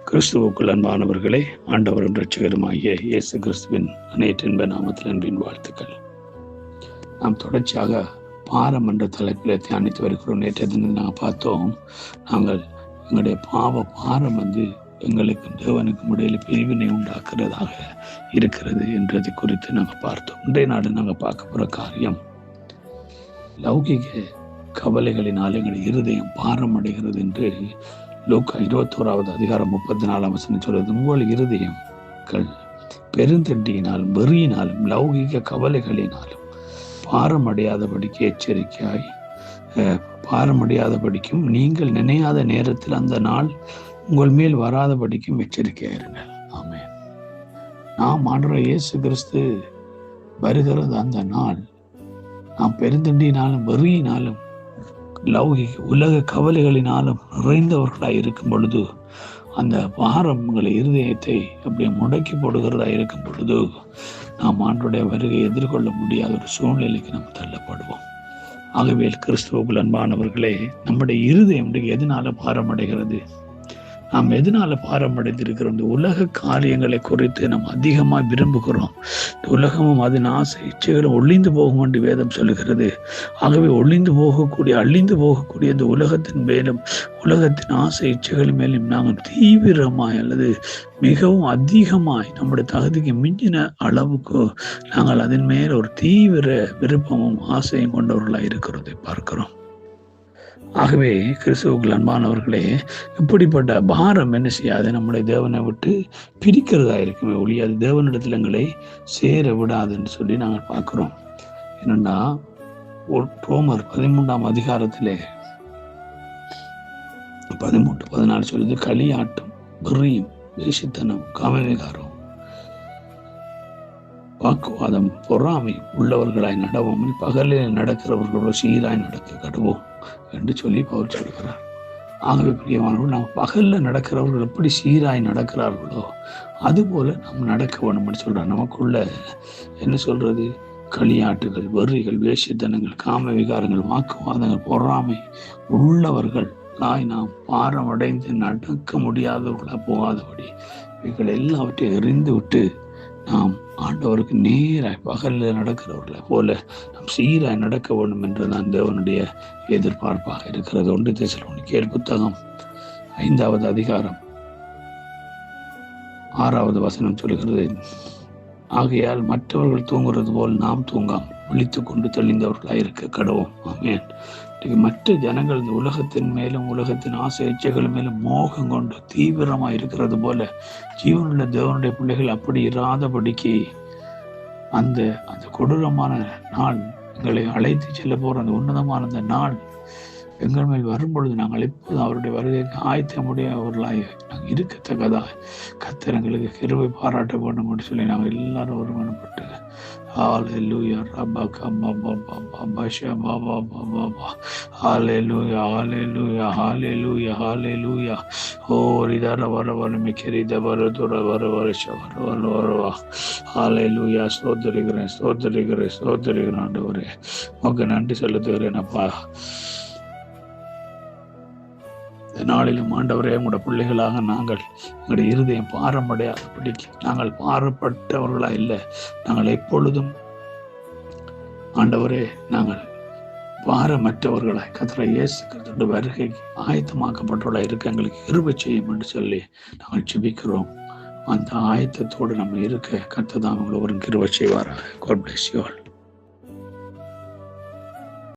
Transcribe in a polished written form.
கிறிஸ்துவுக்குள் அன்பானவர்களே, ஆண்டவரும் இரட்சகருமாகிய இயேசு கிறிஸ்துவின் அநேற்றின்ப நாமத்தில் அன்பின் வாழ்த்துக்கள். நாம் தொடர்ச்சியாக பாரம் என்ற தலைப்பில் தியானித்து வருகிறோம். நேற்றைய தினம் நாங்கள் பார்த்தோம், நாங்கள் எங்களுடைய பாரம் எங்களுக்கு தேவனுக்கும் இடையில பிரிவினை உண்டாக்குறதாக இருக்கிறது என்றதை குறித்து நாங்கள் பார்த்தோம். இன்றைய நாடு நாங்கள் பார்க்க போகிற காரியம், லௌகிக கவலைகளினால் எங்களுடைய இருதயம் பாரம் அடைகிறது என்று லூக்கா 21வது அதிகாரம் 34 சொல்றது. உங்கள் இருதயங்கள் பெருந்தண்டியினாலும் வெறியினாலும் லௌகிக கவலைகளினாலும் பாரமடையாதபடிக்கு எச்சரிக்கையாய் பாரமடையாதபடிக்கும் நீங்கள் நினையாத நேரத்தில் அந்த நாள் உங்கள் மேல் வராதபடிக்கும் எச்சரிக்கையாயிருங்கள். ஆமென். நாம் ஆண்டவர் இயேசு கிறிஸ்து வருகிறது அந்த நாள் நாம் பெருந்தண்டியினாலும் வெறியினாலும் லௌகிக உலக கவலைகளினாலும் நிறைந்தவர்களாய் இருக்கும் பொழுது, அந்த பாரம் உங்களை இருதயத்தை அப்படியே முடக்கி போடுகிறதா இருக்கும் பொழுது, நாம் ஆண்டவருடைய வருகையை எதிர்கொள்ள முடியாத ஒரு சூழ்நிலைக்கு நாம் தள்ளப்படுவோம். ஆகவே கிறிஸ்துவுக்குள் அன்பானவர்களே, நம்முடைய இருதயம் எதனால பாரம் அடைகிறது? நாம் எதனால பாரம் அடைந்திருக்கிறோம்? இந்த உலக காரியங்களை குறித்து நாம் அதிகமாக விரும்புகிறோம். இந்த உலகமும் அதன் ஆசை இச்சைகளும் ஒளிந்து போகும் என்று வேதம் சொல்லுகிறது. ஆகவே அழிந்து போகக்கூடிய இந்த உலகத்தின் மேலும் உலகத்தின் ஆசை இச்சைகள் மேலும் நாங்கள் தீவிரமாய் அல்லது மிகவும் அதிகமாய் நம்முடைய தகுதிக்கு மிஞ்சின அளவுக்கு நாங்கள் அதன் மேல் ஒரு தீவிர விருப்பமும் ஆசையும் கொண்டவர்களாக இருக்கிறதை பார்க்கிறோம். ஆகவே கிறிஸ்துவுக்குள் அன்பானவர்களே, இப்படிப்பட்ட பாரம் என்ன செய்யாது? நம்முடைய தேவனை விட்டு பிரிக்கிறதா இருக்குமே ஒழிய அது தேவனிடத்தில் எங்களை சேர விடாதுன்னு சொல்லி நாங்கள் பார்க்கிறோம். என்னன்னா, ரோமர் 13ஆம் அதிகாரத்திலே 13-14 சொல்லுது, களியாட்டம், வெறியும், வேசித்தனம், காமவிகாரம், வாக்குவாதம், பொறாமை உள்ளவர்களாய் நடவோம், பகலில் நடக்கிறவர்களோட சீராய் நடக்க கடுவோம் என்று சொல்லி பவுல் சொல்கிறார். ஆகவே பிரியமானவர்கள், நாம் பகலில் நடக்கிறவர்கள் எப்படி சீராய் நடக்கிறார்களோ அதுபோல நாம் நடக்க வேணும்னு சொல்றார். நமக்குள்ள என்ன சொல்றது? களியாட்டுகள், வெறிகள், வேசித்தனங்கள், காம விகாரங்கள், வாக்குவாதங்கள், பொறாமை உள்ளவர்கள் நாம் பாரமடைந்து நடக்க முடியாதவர்களா போகாதபடி இவைகள் எல்லாவற்றையும் எறிந்து விட்டு நாம் ஆண்டவருக்கு நேராய் பகலில் நடக்கிறவர்களை போல நாம் சீராய் நடக்க வேண்டும் என்றுதான் தேவனுடைய எதிர்பார்ப்பாக இருக்கிறது. 1 தெசலோனிக்கேயர் புத்தகம் 5வது அதிகாரம் 6வது வசனம் சொல்கிறது, ஆகையால் மற்றவர்கள் தூங்குறது போல் நாம் தூங்காமல் விழித்துக் கொண்டு தெளிந்தவர்களாக இருக்க கடவோம். ஆமென். மற்ற ஜனங்கள் இந்த உலகத்தின் மேலும் உலகத்தின் ஆசை இச்சைகள் மேலும் மோகம் கொண்டு தீவிரமாக இருக்கிறது போல ஜீவனுள்ள தேவனுடைய பிள்ளைகள் அப்படி இராதபடிக்கு அந்த கொடூரமான நாள், எங்களை அழைத்து செல்ல போற அந்த உன்னதமான அந்த நாள் எங்கள் மேல் வரும்பொழுது நாங்கள் எப்போதும் அவருடைய வருகைக்கு ஆயத்தமுடையவர்களாய் நாங்கள் இருக்கத்தக்கதா கர்த்தர் எங்களுக்கு கிருபை பாராட்ட வேண்டும் என்று சொல்லி நாங்கள் எல்லாரும் ஒருமனப்பட்டு ஹல்லேலூயா ரப்பா கம்மா பாபா பாபா ஷபா பாபா பாபா ஹல்லேலூயா ஹல்லேலூயா ஹல்லேலூயா ஹல்லேலூயா ஓ ரிதர வர மிக்கரித வர துர வர ஷவர வர ஹல்லேலூயா ஸ்தோத்திரிக்கிறேன் ஆண்டவரே, உமக்கு நன்றி செலுத்துகிறேன் அப்பா. இந்த நாளிலும் ஆண்டவரே, உங்களோட பிள்ளைகளாக நாங்கள் எங்களுடைய இருதயம் பாரமடையாதபடிக்கு நாங்கள் பாரப்பட்டவர்களா இல்லை, நாங்கள் எப்பொழுதும் ஆண்டவரே நாங்கள் பாரமற்றவர்களாய் கர்த்தர் இயேசு கிறிஸ்துவின் வருகைக்கு ஆயத்தமாக்கப்பட்டவர்களாய் இருக்க எங்களுக்கு கிருபை செய்யும் என்று சொல்லி நாங்கள் ஜெபிக்கிறோம். அந்த ஆயத்தத்தோடு நம்ம இருக்க கர்த்தர் தான் உங்களை ஒரு கிருபை செய்வாராக. God bless you all.